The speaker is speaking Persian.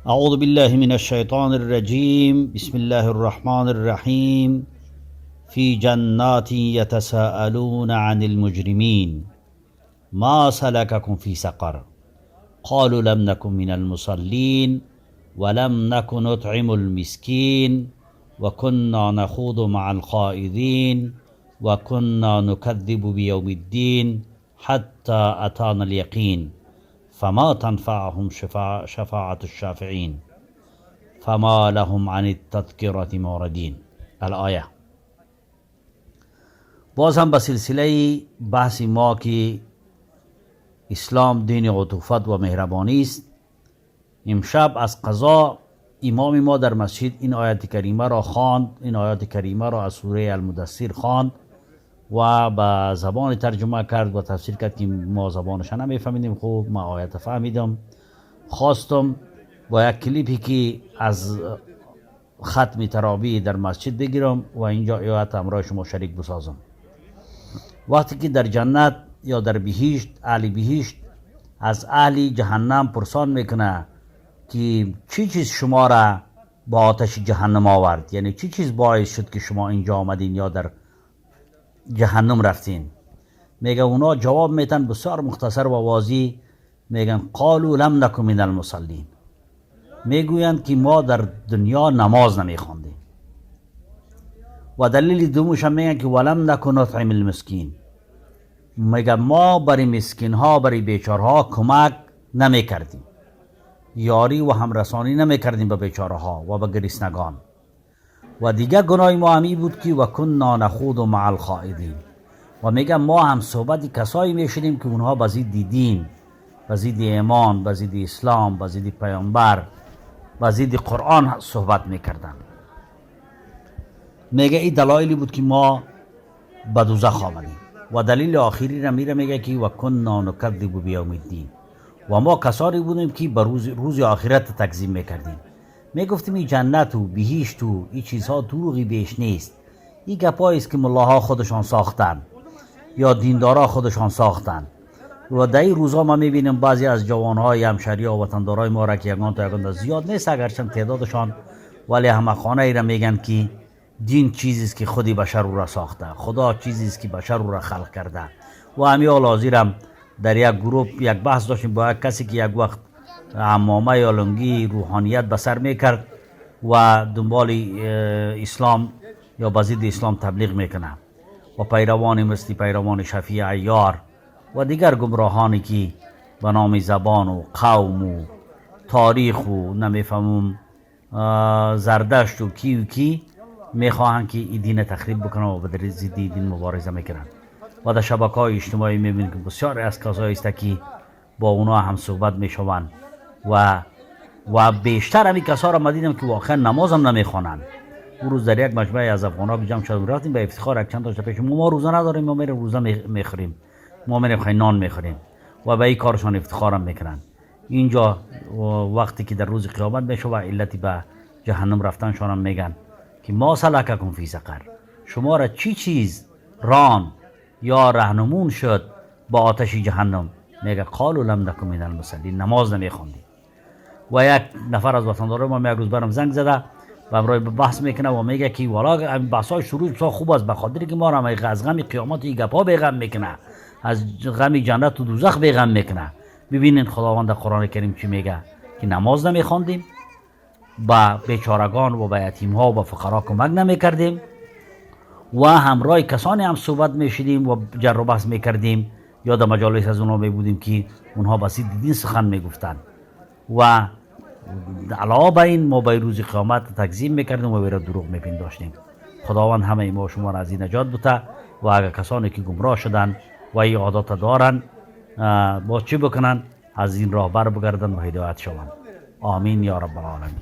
أعوذ بالله من الشيطان الرجيم. بسم الله الرحمن الرحيم. في جنات يتساءلون عن المجرمين ما سلككم في سقر قالوا لم نكن من المصلين ولم نكن نطعم المسكين وكنا نخوض مع الخائضين وكنا نكذب بيوم الدين حتى أتانا اليقين فما تنفعهم شفاعة الشافعين فما لهم عن التذكرة معرضين. الآیه. باز هم به سلسله بحث ما که اسلام دین عطوفت و مهربانی است، امشب از قضا امام ما در مسجد این آیت کریمه را خواند، این آیت کریمه را از سوره المدثر خواند و به زبان ترجمه کرد و تفسیر کرد که ما زبانش نمیفهمیدیم. خوب ما آیت فهمیدم. خواستم با یک کلیپی که از ختم تراویح در مسجد بگیرم و اینجا آیت همراه شما شریک بسازم. وقتی که در جنت یا در بهشت، اهل بهشت از اهل جهنم پرسان میکنه که چی چیز شما را با آتش جهنم آورد، یعنی چی چیز باعث شد که شما اینجا آمدین یا در جهنم رفتین. میگه اونا جواب میتن بسیار مختصر و واضح، میگن قالوا لم نکن من المصلین، میگویند که ما در دنیا نماز نمیخواندیم. و دلیل دومش هم میگن که ولم نکن نطعم المسکین، میگه ما برای مسکین ها، برای بیچاره ها کمک نمیکردیم، یاری و همرسانی نمیکردیم به بیچاره ها و به گریسنگان. و دیگه گناه ما همی بود که و کنا نخوض مع الخائضین، و میگه ما هم صحبت کسایی میشدیم که اونها به ضد دین، به ضد ایمان، به ضد اسلام، به ضد پیامبر، به ضد قرآن صحبت میکردن. میگه این دلایلی بود که ما به دوزخ آمدیم. و دلیل آخری را میگه که و کنا نکذب بیوم الدین، و ما کسانی بودیم که به روز آخرت تکذیب میکردیم. میگفتیم این جنت و بهشت و این چیزها دروغی بیش نیست، این گپایی است که ملاها خودشان ساختن یا دیندارا خودشان ساختن. و در این روزا ما میبینیم بعضی از جوانهای همشهری و وطندارای ما را که یگان تا یگان زیاد نیست اگرچه تعدادشان، ولی همه خانه ای را میگن که دین چیزی است که خودی بشر او را ساخته، خدا چیزی است که بشر او را خلق کرده. و همین حال حاضرم در یک گروه یک بحث داشتیم با یک کسی که یک وقت عمامه یا لنگی روحانیت به سر میکرد و دنبال اسلام یا به ضد اسلام تبلیغ میکنه و پیروانی مثل پیروان شفیع عیار و دیگر گمراهانی که به نام زبان و قوم و تاریخ و نمیفهمم زردشت و کی میخواهند که این دین تخریب بکنن و به ضد دین مبارزه میکنن. و در شبکه‌های اجتماعی میبینیم که بسیار از کسایی است که با اونا هم صحبت میشوند و بیشتر همین کسا را ما دیدم که واقعا نماز هم نمیخوانند. اون روز در یک مجمع از افغانا که جمع شدیم رفتیم به افتخار یک چند تا پیش ما روزه نداریم، ما میریم روزه میخوریم، ما میریم نان میخوریم و به این کارشان افتخارم میکنن. اینجا وقتی که در روز قیامت میشه و علتی به جهنم رفتنشان هم میگن که ما سلککم فی سقر، شما را چی چیز ران یا راهنمون شد با آتش جهنم؟ میگه قالوا لم نکن من المصلین، نماز نمیخوندیم. و یک نفر از وطنداران ما یک روز برام زنگ زده و امروز بحث میکنه و میگه که والا بحثای شروع بسیار خوب است، به خاطر که ما را از غم قیامت این گپا بیغم میکنه، از غم جنت و دوزخ بیغم میکنه. ببینید خداوند در قرآن کریم چی میگه که نماز نمیخوندیم، با بیچارگان و با یتیم ها و با فقرا کمک نمیکردیم و همراه کسانی هم صحبت میشدیم و جر و بحث میکردیم یا در مجالس از اونها میبودیم که اونها با ضد دین سخن میگفتن و علاوه بر این ما به روز قیامت تکذیب میکردیم و وی را دروغ میپنداشتیم. خداوند همه ما شما را از این نجات بده و اگر کسانی که گمراه شدن و این عادات دارن با چی بکنن؟ از این راه بر بگردن و هدایت شوند. آمین یا رب العالمین.